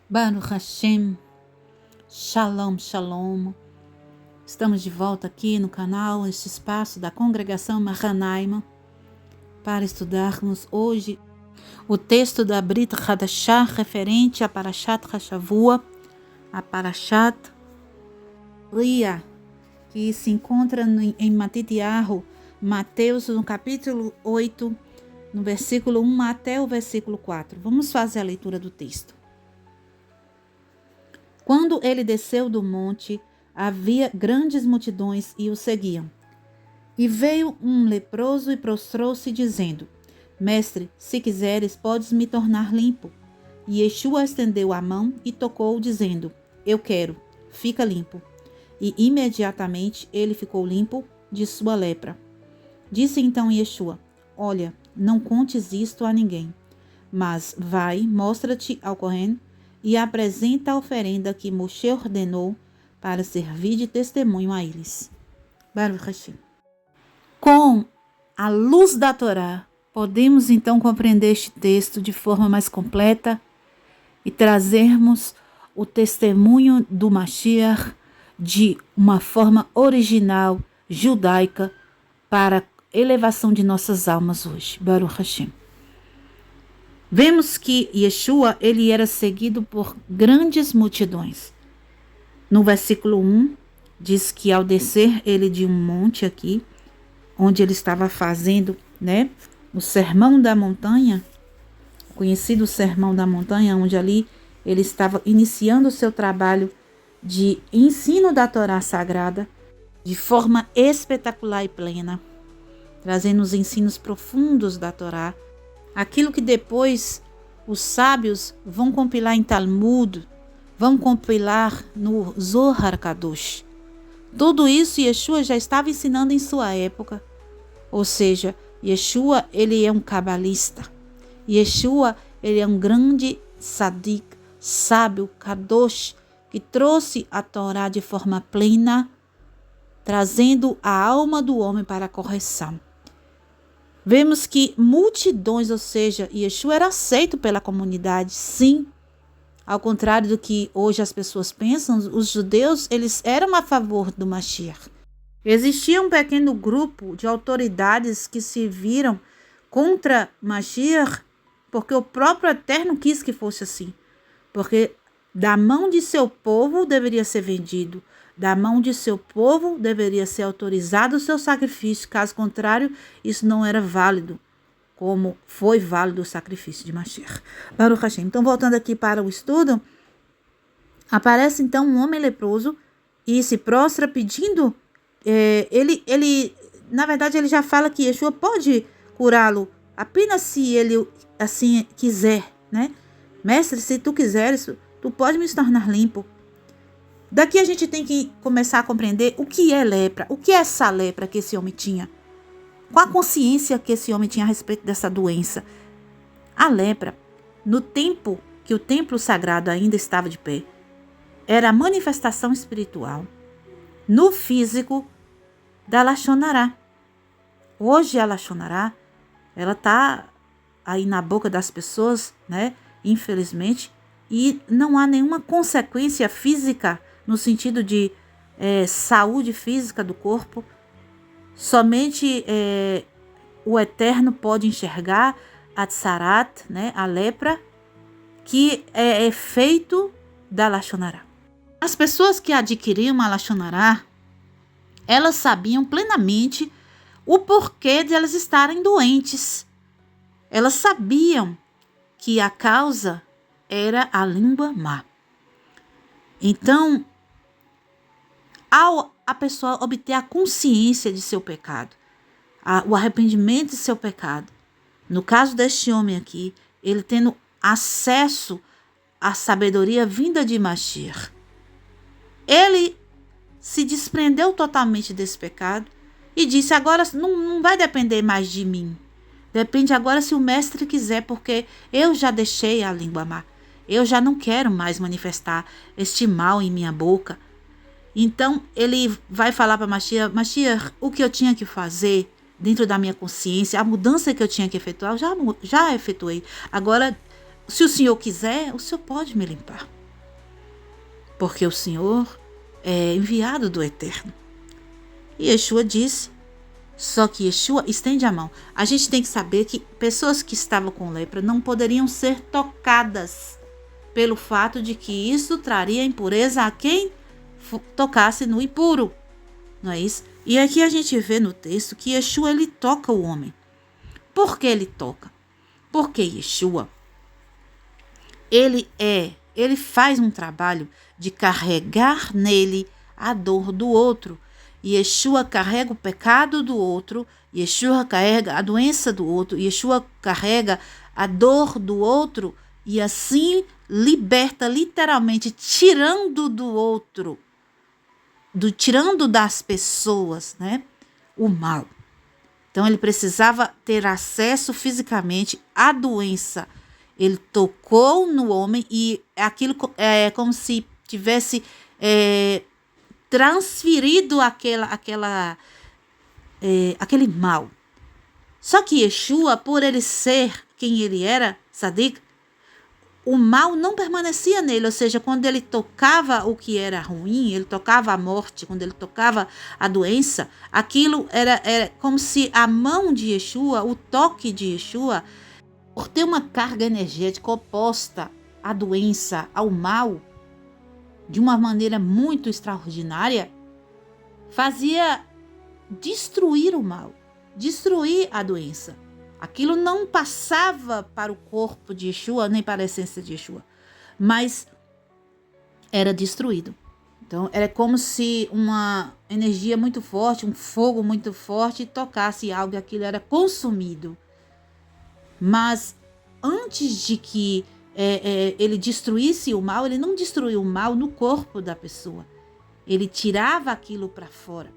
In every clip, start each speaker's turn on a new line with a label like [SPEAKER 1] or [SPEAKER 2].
[SPEAKER 1] Baruch Hashem, Shalom, Shalom. Estamos de volta aqui no canal, este espaço da congregação Mahanaim, para estudarmos hoje o texto da Brit Hadashah referente a Parashat Hashavua, a Parashat Lia, que se encontra em Matitiahu, Mateus, no capítulo 8, no versículo 1 até o versículo 4. Vamos fazer a leitura do texto. Quando ele desceu do monte, havia grandes multidões e o seguiam. E veio um leproso e prostrou-se, dizendo: Mestre, se quiseres, podes me tornar limpo. E Yeshua estendeu a mão e tocou, dizendo: Eu quero, fica limpo. E imediatamente ele ficou limpo de sua lepra. Disse então Yeshua: Olha, não contes isto a ninguém, mas vai, mostra-te ao Cohen e apresenta a oferenda que Moshe ordenou para servir de testemunho a eles. Baruch Hashem. Com a luz da Torá, podemos então compreender este texto de forma mais completa e trazermos o testemunho do Mashiach de uma forma original, judaica, para a elevação de nossas almas hoje. Baruch Hashem. Vemos que Yeshua ele era seguido por grandes multidões. No versículo 1, diz que ao descer ele de um monte aqui, onde ele estava fazendo, o Sermão da Montanha, conhecido Sermão da Montanha, onde ali ele estava iniciando o seu trabalho de ensino da Torá Sagrada, de forma espetacular e plena, trazendo os ensinos profundos da Torá, aquilo que depois os sábios vão compilar em Talmud, vão compilar no Zohar Kadosh. Tudo isso Yeshua já estava ensinando em sua época. Ou seja, Yeshua ele é um cabalista. Yeshua ele é um grande tzadik, sábio, Kadosh, que trouxe a Torá de forma plena, trazendo a alma do homem para a correção. Vemos que multidões, ou seja, Yeshua era aceito pela comunidade, sim. Ao contrário do que hoje as pessoas pensam, os judeus eles eram a favor do Mashiach. Existia um pequeno grupo de autoridades que se viram contra Mashiach, porque o próprio Eterno quis que fosse assim. Porque da mão de seu povo deveria ser vendido. Da mão de seu povo deveria ser autorizado o seu sacrifício. Caso contrário, isso não era válido, como foi válido o sacrifício de Mashiach. Baruch Hashem. Então, voltando aqui para o estudo, aparece então um homem leproso e se prostra pedindo, na verdade, ele já fala que Yeshua pode curá-lo, apenas se ele assim quiser, Mestre, se tu quiseres, tu pode me tornar limpo. Daqui a gente tem que começar a compreender o que é lepra, o que é essa lepra que esse homem tinha. Qual a consciência que esse homem tinha a respeito dessa doença? A lepra, no tempo que o templo sagrado ainda estava de pé, era a manifestação espiritual, no físico, da Lashon Hará. Hoje a Lashon Hará, ela está aí na boca das pessoas, infelizmente, e não há nenhuma consequência física no sentido de saúde física do corpo. Somente o Eterno pode enxergar a tsarat, a lepra, que é efeito da Lashon Hará. As pessoas que adquiriam a Lashon Hará, elas sabiam plenamente o porquê de elas estarem doentes. Elas sabiam que a causa era a língua má. Então, ao a pessoa obter a consciência de seu pecado, o arrependimento de seu pecado, no caso deste homem aqui, ele tendo acesso à sabedoria vinda de Mashiach, ele se desprendeu totalmente desse pecado e disse: agora não vai depender mais de mim. Depende agora se o mestre quiser, porque eu já deixei a língua má. Eu já não quero mais manifestar este mal em minha boca. Então, ele vai falar para Mashiach: Mashiach, o que eu tinha que fazer dentro da minha consciência, a mudança que eu tinha que efetuar, eu já efetuei. Agora, se o Senhor quiser, o Senhor pode me limpar. Porque o Senhor é enviado do Eterno. E Yeshua disse, só que Yeshua estende a mão. A gente tem que saber que pessoas que estavam com lepra não poderiam ser tocadas, pelo fato de que isso traria impureza a quem tocasse no impuro. Não é isso? E aqui a gente vê no texto que Yeshua, ele toca o homem. Por que ele toca? Porque Yeshua, ele faz um trabalho de carregar nele a dor do outro. Yeshua carrega o pecado do outro, Yeshua carrega a doença do outro, Yeshua carrega a dor do outro e assim liberta, literalmente tirando do outro, tirando das pessoas, né, o mal. Então ele precisava ter acesso fisicamente à doença. Ele tocou no homem e aquilo é como se tivesse transferido aquele mal. Só que Yeshua, por ele ser quem ele era, Sadik, o mal não permanecia nele, ou seja, quando ele tocava o que era ruim, ele tocava a morte, quando ele tocava a doença, aquilo era como se a mão de Yeshua, o toque de Yeshua, por ter uma carga energética oposta à doença, ao mal, de uma maneira muito extraordinária, fazia destruir o mal, destruir a doença. Aquilo não passava para o corpo de Yeshua, nem para a essência de Yeshua, mas era destruído. Então, era como se uma energia muito forte, um fogo muito forte, tocasse algo e aquilo era consumido. Mas antes de que ele destruísse o mal, ele não destruiu o mal no corpo da pessoa. Ele tirava aquilo para fora.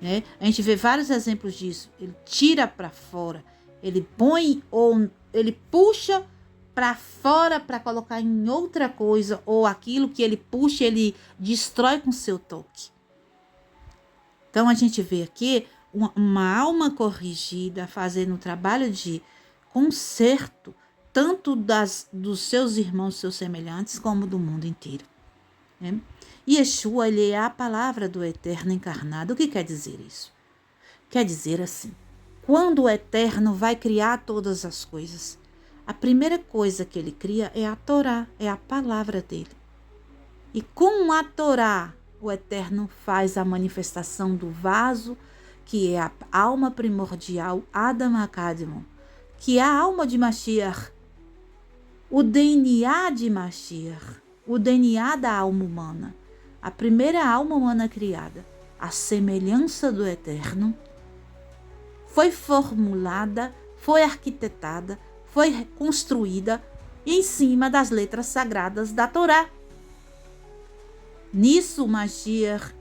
[SPEAKER 1] Né? A gente vê vários exemplos disso. Ele tira para fora. Ele põe ou ele puxa para fora para colocar em outra coisa, ou aquilo que ele puxa, ele destrói com seu toque. Então a gente vê aqui uma alma corrigida fazendo um trabalho de conserto, tanto dos seus irmãos, seus semelhantes, como do mundo inteiro. Né? E Yeshua, ele é a palavra do Eterno encarnado. O que quer dizer isso? Quer dizer assim, quando o Eterno vai criar todas as coisas, a primeira coisa que ele cria é a Torá, é a palavra dele. E com a Torá, o Eterno faz a manifestação do vaso, que é a alma primordial, Adam HaKadmon, que é a alma de Mashiach, o DNA de Mashiach, o DNA da alma humana, a primeira alma humana criada, a semelhança do Eterno, foi formulada, foi arquitetada, foi construída em cima das letras sagradas da Torá. Nisso, Mashiach,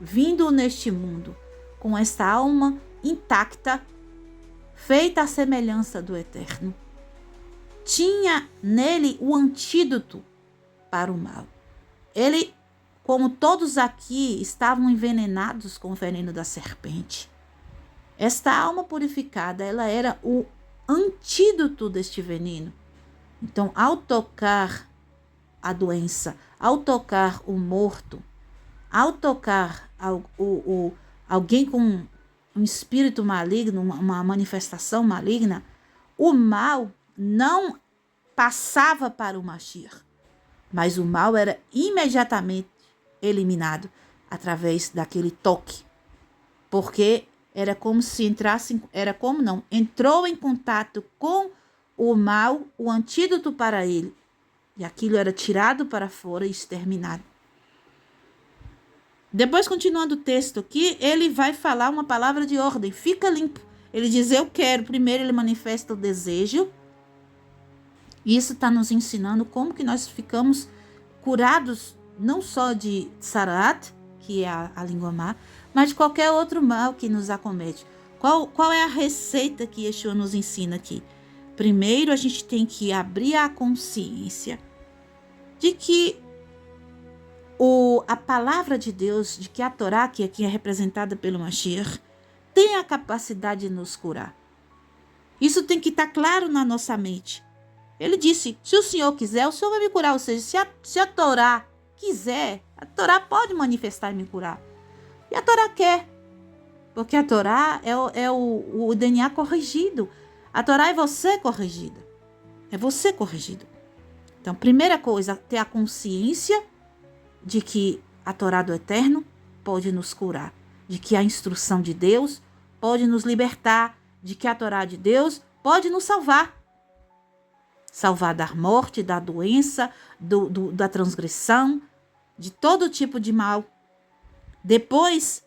[SPEAKER 1] vindo neste mundo, com esta alma intacta, feita à semelhança do Eterno, tinha nele o antídoto para o mal. Ele, como todos aqui, estavam envenenados com o veneno da serpente. Esta alma purificada, ela era o antídoto deste veneno. Então, ao tocar a doença, ao tocar o morto, ao tocar alguém com um espírito maligno, uma manifestação maligna, o mal não passava para o Mashiach, mas o mal era imediatamente eliminado através daquele toque, porque era como se entrou em contato com o mal, o antídoto para ele, e aquilo era tirado para fora e exterminado. Depois, continuando o texto aqui, ele vai falar uma palavra de ordem, fica limpo. Ele diz, eu quero. Primeiro ele manifesta o desejo. Isso está nos ensinando como que nós ficamos curados, não só de Sarat, que é a língua má, mas de qualquer outro mal que nos acomete. Qual é a receita que Yeshua nos ensina aqui? Primeiro, a gente tem que abrir a consciência de que a palavra de Deus, de que a Torá, que aqui é representada pelo Mashiach, tem a capacidade de nos curar. Isso tem que estar claro na nossa mente. Ele disse, se o Senhor quiser, o Senhor vai me curar. Ou seja, se a Torá quiser, a Torá pode manifestar e me curar. E a Torá quer, porque a Torá é o DNA corrigido. A Torá é você corrigida. É você corrigido. Então, primeira coisa, ter a consciência de que a Torá do Eterno pode nos curar. De que a instrução de Deus pode nos libertar. De que a Torá de Deus pode nos salvar. Salvar da morte, da doença, da transgressão, de todo tipo de mal. Depois,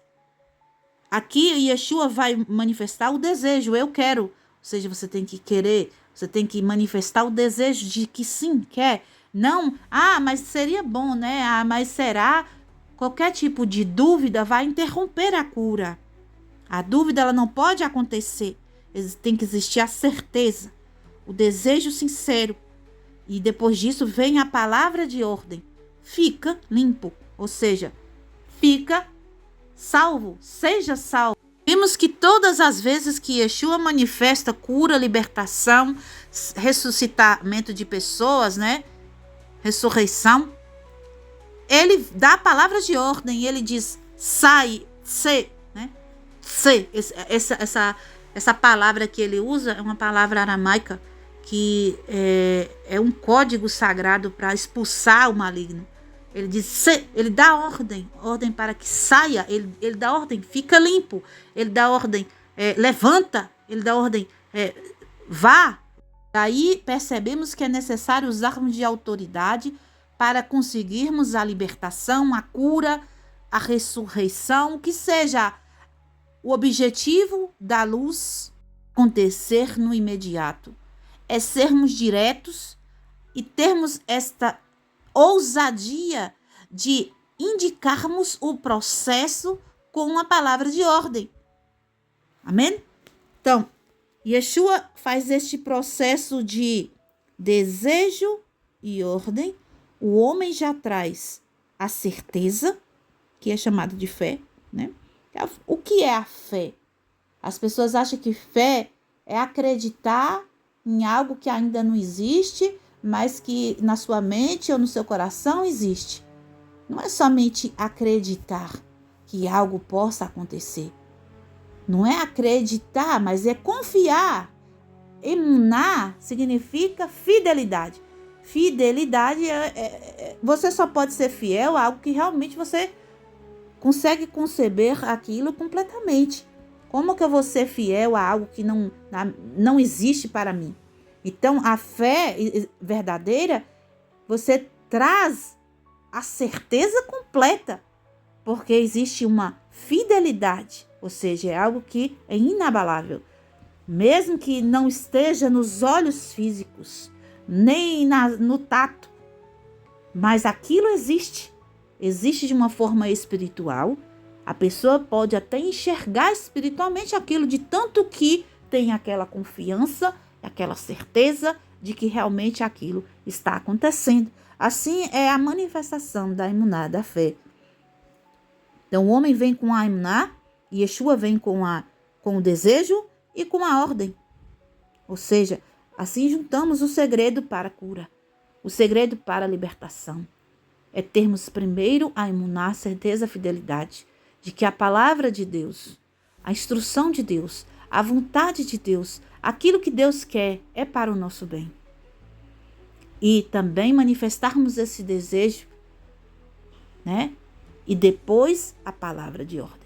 [SPEAKER 1] aqui Yeshua vai manifestar o desejo, eu quero. Ou seja, você tem que querer, você tem que manifestar o desejo de que sim, quer. Não, mas seria bom, né? Mas será? Qualquer tipo de dúvida vai interromper a cura. A dúvida, ela não pode acontecer. Tem que existir a certeza, o desejo sincero. E depois disso vem a palavra de ordem. Fica limpo, ou seja, fica salvo, seja salvo. Vimos que todas as vezes que Yeshua manifesta cura, libertação, ressuscitamento de pessoas, né? Ressurreição, ele dá a palavra de ordem, ele diz, sai, se, né? Se, essa palavra que ele usa é uma palavra aramaica que é um código sagrado para expulsar o maligno. Ele diz, ele dá ordem para que saia, ele dá ordem, fica limpo, ele dá ordem, levanta, ele dá ordem, vá. Daí percebemos que é necessário usarmos de autoridade para conseguirmos a libertação, a cura, a ressurreição, que seja o objetivo da luz acontecer no imediato. É sermos diretos e termos esta ousadia de indicarmos o processo com uma palavra de ordem. Amém? Então, Yeshua faz este processo de desejo e ordem. O homem já traz a certeza, que é chamado de fé, né? O que é a fé? As pessoas acham que fé é acreditar em algo que ainda não existe, mas que na sua mente ou no seu coração existe. Não é somente acreditar que algo possa acontecer. Não é acreditar, mas é confiar. Emuná significa fidelidade. Fidelidade você só pode ser fiel a algo que realmente você consegue conceber aquilo completamente. Como que eu vou ser fiel a algo que não existe para mim? Então, a fé verdadeira, você traz a certeza completa, porque existe uma fidelidade, ou seja, é algo que é inabalável. Mesmo que não esteja nos olhos físicos, nem no tato, mas aquilo existe de uma forma espiritual. A pessoa pode até enxergar espiritualmente aquilo de tanto que tem aquela confiança, aquela certeza de que realmente aquilo está acontecendo. Assim é a manifestação da emuná, da fé. Então o homem vem com a emuná, e Yeshua vem com o desejo e com a ordem. Ou seja, assim juntamos o segredo para a cura, o segredo para a libertação. É termos primeiro a emuná, a certeza, a fidelidade, de que a palavra de Deus, a instrução de Deus, a vontade de Deus, aquilo que Deus quer é para o nosso bem. E também manifestarmos esse desejo, né? E depois a palavra de ordem.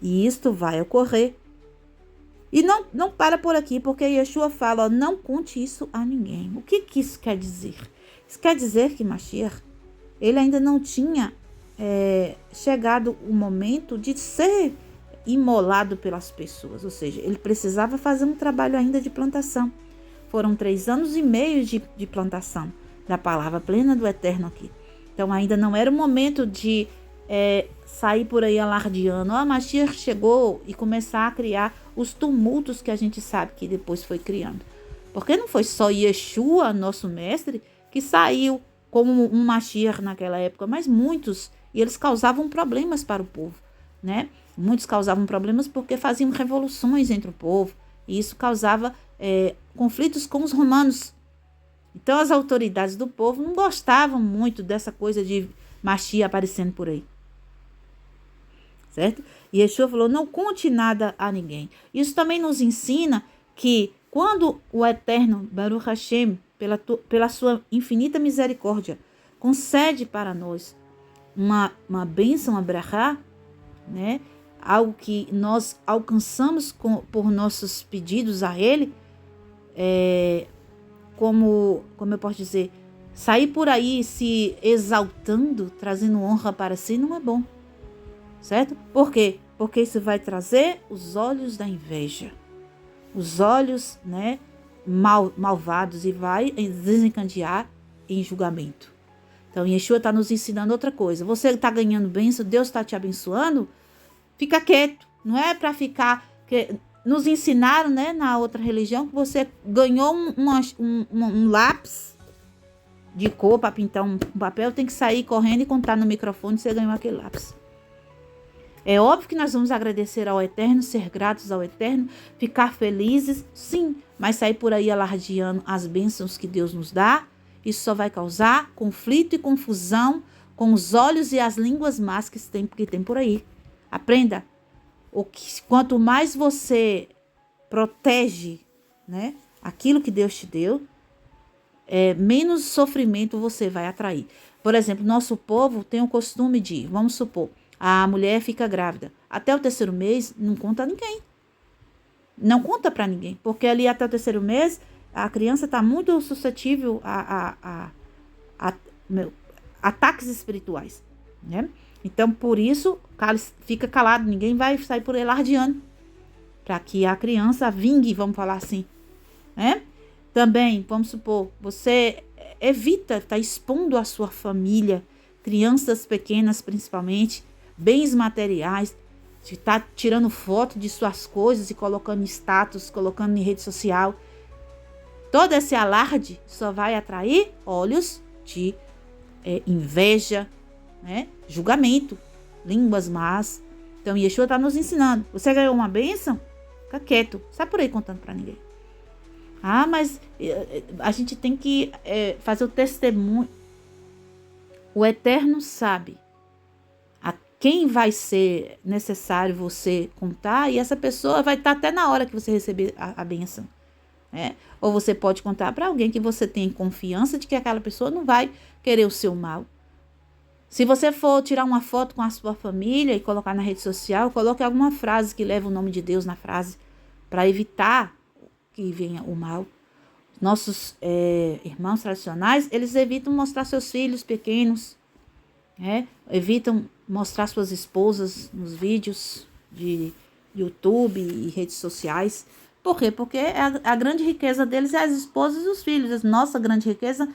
[SPEAKER 1] E isto vai ocorrer. E não para por aqui, porque Yeshua fala, não conte isso a ninguém. O que isso quer dizer? Isso quer dizer que Mashiach, ele ainda não tinha chegado o momento de ser imolado pelas pessoas, ou seja, ele precisava fazer um trabalho ainda de plantação. Foram 3 anos e meio de plantação da palavra plena do Eterno aqui. Então ainda não era o momento de sair por aí alardeando, Mashiach chegou, e começar a criar os tumultos que a gente sabe que depois foi criando. Porque não foi só Yeshua, nosso mestre, que saiu como um Mashiach naquela época, mas muitos, e eles causavam problemas para o povo, né? Muitos causavam problemas porque faziam revoluções entre o povo, e isso causava conflitos com os romanos. Então as autoridades do povo não gostavam muito dessa coisa de Mashiach aparecendo por aí. Certo? E Yeshua falou, não conte nada a ninguém. Isso também nos ensina que quando o Eterno, Baruch Hashem, pela sua infinita misericórdia, concede para nós uma bênção, uma brachá, né? Algo que nós alcançamos por nossos pedidos a Ele, como eu posso dizer, sair por aí se exaltando, trazendo honra para si, não é bom. Certo? Por quê? Porque isso vai trazer os olhos da inveja, os olhos, né, malvados, e vai desencadear em julgamento. Então, Yeshua está nos ensinando outra coisa. Você está ganhando bênção, Deus está te abençoando, fica quieto. Não é para ficar... Nos ensinaram, né, na outra religião, que você ganhou um lápis de cor para pintar um papel, tem que sair correndo e contar no microfone que você ganhou aquele lápis. É óbvio que nós vamos agradecer ao Eterno, ser gratos ao Eterno, ficar felizes, sim, mas sair por aí alardeando as bênçãos que Deus nos dá, isso só vai causar conflito e confusão com os olhos e as línguas más que tem por aí. Aprenda, quanto mais você protege, né, aquilo que Deus te deu, menos sofrimento você vai atrair. Por exemplo, nosso povo tem o costume de, vamos supor, a mulher fica grávida. Até o 3º mês, não conta a ninguém. Não conta para ninguém. Porque ali até o 3º mês, a criança está muito suscetível a ataques espirituais. Né? Então, por isso, fica calado. Ninguém vai sair por aí alardeando. Para que a criança vingue, vamos falar assim. Né? Também, vamos supor, você evita estar expondo a sua família, crianças pequenas principalmente, bens materiais, de estar tirando foto de suas coisas e colocando em status, colocando em rede social. Todo esse alarde só vai atrair olhos de inveja, né? Julgamento, línguas más. Então, Yeshua está nos ensinando. Você ganhou uma bênção? Fica quieto. Sai por aí contando para ninguém. Ah, mas a gente tem que fazer o testemunho. O Eterno sabe quem vai ser necessário você contar, e essa pessoa vai estar até na hora que você receber a bênção. Né? Ou você pode contar para alguém que você tem confiança de que aquela pessoa não vai querer o seu mal. Se você for tirar uma foto com a sua família e colocar na rede social, coloque alguma frase que leve o nome de Deus na frase, para evitar que venha o mal. Nossos irmãos tradicionais, eles evitam mostrar seus filhos pequenos, evitam mostrar suas esposas nos vídeos de YouTube e redes sociais. Por quê? Porque a grande riqueza deles é as esposas e os filhos. A nossa grande riqueza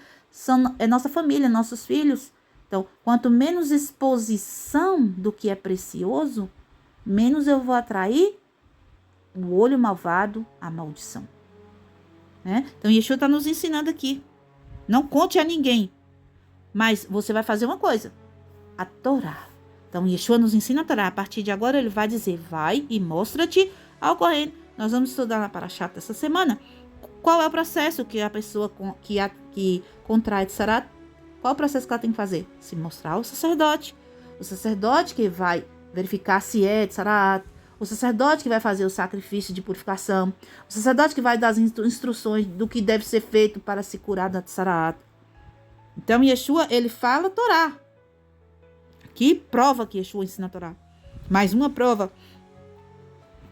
[SPEAKER 1] é nossa família, nossos filhos. Então, quanto menos exposição do que é precioso, menos eu vou atrair o olho malvado, a maldição. Então, Yeshua está nos ensinando aqui. Não conte a ninguém. Mas você vai fazer uma coisa. A Torá. Então, Yeshua nos ensina a Torá. A partir de agora, ele vai dizer, vai e mostra-te ao correndo. Nós vamos estudar na Parashat essa semana. Qual é o processo que a pessoa que contrai Tsarat, qual é o processo que ela tem que fazer? Se mostrar ao sacerdote. O sacerdote que vai verificar se é Tsarat. O sacerdote que vai fazer o sacrifício de purificação. O sacerdote que vai dar as instruções do que deve ser feito para se curar da Tsarat. Então, Yeshua, ele fala a Torá. Que prova que Yeshua ensina a Torá. Mais uma prova.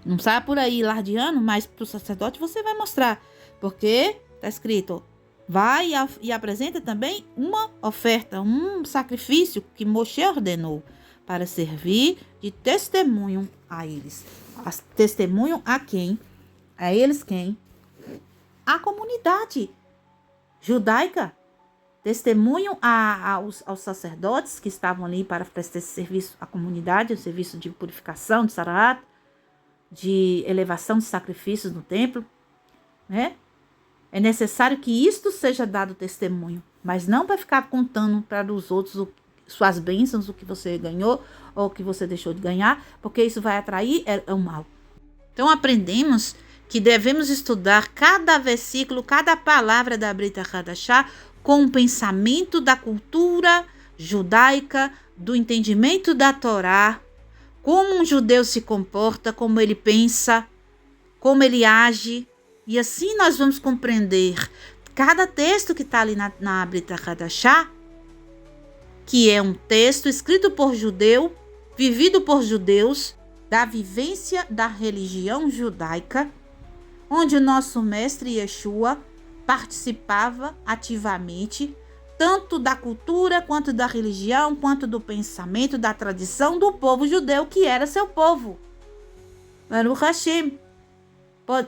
[SPEAKER 1] Não sai por aí lardeando, mas para o sacerdote você vai mostrar. Porque está escrito, vai e apresenta também uma oferta, um sacrifício que Moshe ordenou para servir de testemunho a eles. Testemunho a quem? A eles quem? A comunidade judaica. Testemunho aos sacerdotes que estavam ali para prestar esse serviço à comunidade, o serviço de purificação, de sarat, de elevação de sacrifícios no templo. Né? É necessário que isto seja dado testemunho, mas não para ficar contando para os outros suas bênçãos, o que você ganhou ou o que você deixou de ganhar, porque isso vai atrair o mal. Então aprendemos que devemos estudar cada versículo, cada palavra da Brit Hadashah com o pensamento da cultura judaica, do entendimento da Torá, como um judeu se comporta, como ele pensa, como ele age, e assim nós vamos compreender cada texto que está ali na Brit Hadashah, que é um texto escrito por judeu, vivido por judeus, da vivência da religião judaica, onde o nosso mestre Yeshua participava ativamente, tanto da cultura, quanto da religião, quanto do pensamento, da tradição do povo judeu, que era seu povo. Baruch Hashem.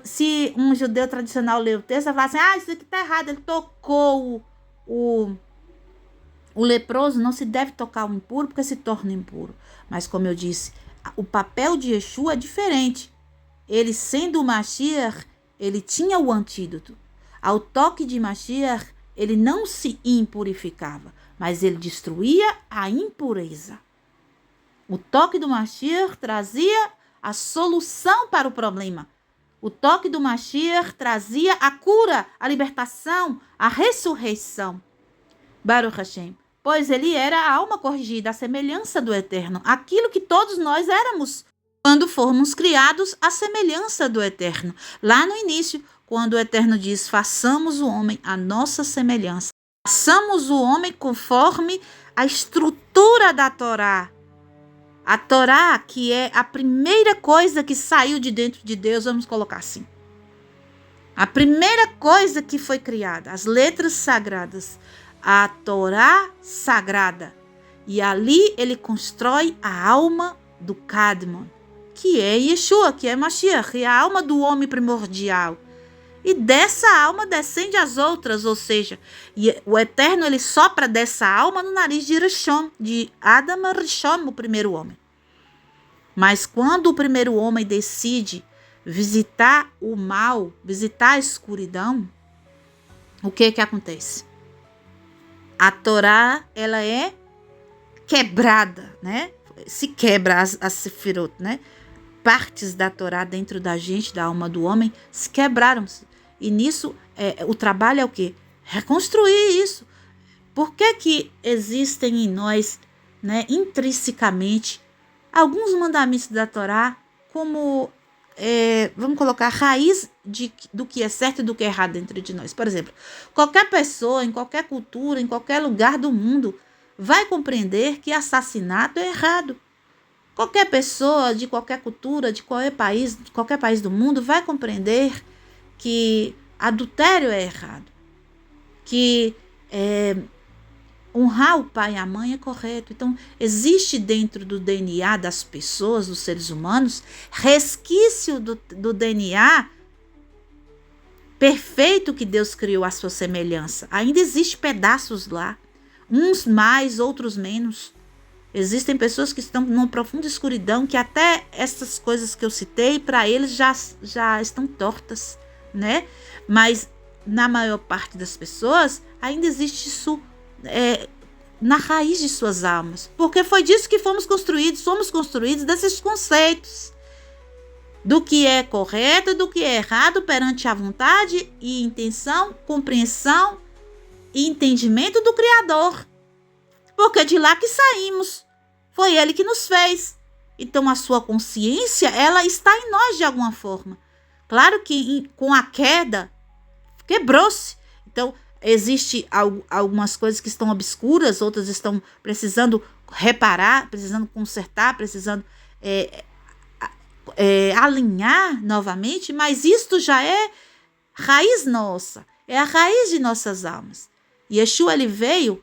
[SPEAKER 1] Se um judeu tradicional ler o texto, vai falar assim, isso aqui está errado, ele tocou o leproso, não se deve tocar o impuro, porque se torna impuro. Mas como eu disse, o papel de Yeshua é diferente. Ele, sendo o Mashiach, ele tinha o antídoto. Ao toque de Mashiach, ele não se impurificava, mas ele destruía a impureza. O toque do Mashiach trazia a solução para o problema. O toque do Mashiach trazia a cura, a libertação, a ressurreição. Baruch Hashem. Pois ele era a alma corrigida, a semelhança do Eterno, aquilo que todos nós éramos quando fomos criados à semelhança do Eterno. Lá no início, quando o Eterno diz, façamos o homem à nossa semelhança. Façamos o homem conforme a estrutura da Torá. A Torá, que é a primeira coisa que saiu de dentro de Deus, vamos colocar assim. A primeira coisa que foi criada, as letras sagradas, a Torá sagrada. E ali ele constrói a alma do Kadmon, que é Yeshua, que é Mashiach, que é a alma do homem primordial. E dessa alma descende as outras, ou seja, o Eterno ele sopra dessa alma no nariz de Rishon, de Adam Rishon, o primeiro homem. Mas quando o primeiro homem decide visitar o mal, visitar a escuridão, o que acontece? A Torá, ela é quebrada, né? Se quebra as sefirot, né? Partes da Torá dentro da gente, da alma do homem, se quebraram. E nisso, o trabalho é o quê? Reconstruir isso. Por que existem em nós, né, intrinsecamente, alguns mandamentos da Torá como, vamos colocar, raiz do que é certo e do que é errado dentro de nós? Por exemplo, qualquer pessoa, em qualquer cultura, em qualquer lugar do mundo, vai compreender que assassinato é errado. Qualquer pessoa de qualquer cultura, de qualquer país do mundo, vai compreender que adultério é errado, que honrar o pai e a mãe é correto. Então, existe dentro do DNA das pessoas, dos seres humanos, resquício do DNA perfeito que Deus criou à sua semelhança. Ainda existe pedaços lá, uns mais, outros menos. Existem pessoas que estão numa profunda escuridão, que até essas coisas que eu citei, para eles já estão tortas, né? Mas na maior parte das pessoas ainda existe isso na raiz de suas almas, porque foi disso que somos construídos desses conceitos do que é correto, do que é errado perante a vontade e intenção, compreensão e entendimento do Criador, porque de lá que saímos, foi Ele que nos fez. Então a sua consciência, ela está em nós de alguma forma. Claro que com a queda quebrou-se. Então existe algumas coisas que estão obscuras, outras estão precisando reparar, precisando consertar, precisando alinhar novamente, mas isto já é raiz nossa, é a raiz de nossas almas. Yeshua, ele veio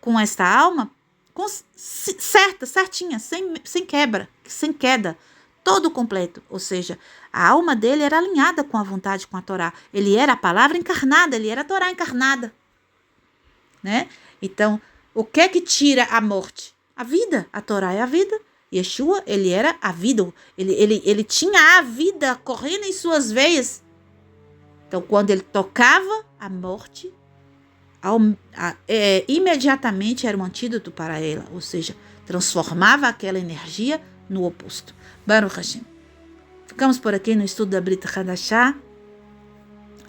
[SPEAKER 1] com esta alma certinha, sem queda, todo completo. Ou seja, a alma dele era alinhada com a vontade, com a Torá. Ele era a palavra encarnada, ele era a Torá encarnada, né? Então, o que é que tira a morte? A vida. A Torá é a vida. Yeshua, ele era a vida. Ele tinha a vida correndo em suas veias. Então, quando ele tocava a morte, imediatamente era um antídoto para ela, ou seja, transformava aquela energia no oposto. Baruch Hashem. Ficamos por aqui no estudo da Brit Hadashah.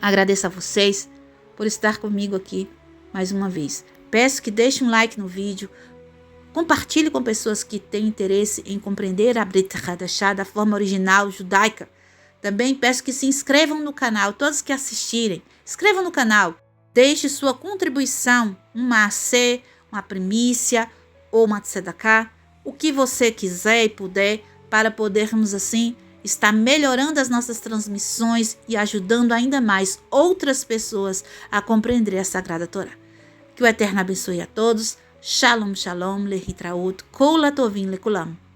[SPEAKER 1] Agradeço a vocês por estar comigo aqui mais uma vez. Peço que deixem um like no vídeo, compartilhe com pessoas que têm interesse em compreender a Brit Hadashah da forma original judaica. Também peço que se inscrevam no canal, todos que assistirem, inscrevam no canal, deixe sua contribuição, um maaseh, uma primícia ou uma tzedakah, o que você quiser e puder, para podermos assim estar melhorando as nossas transmissões e ajudando ainda mais outras pessoas a compreender a Sagrada Torá. Que o Eterno abençoe a todos. Shalom, shalom, lehitraut, kol hatovim lekulam.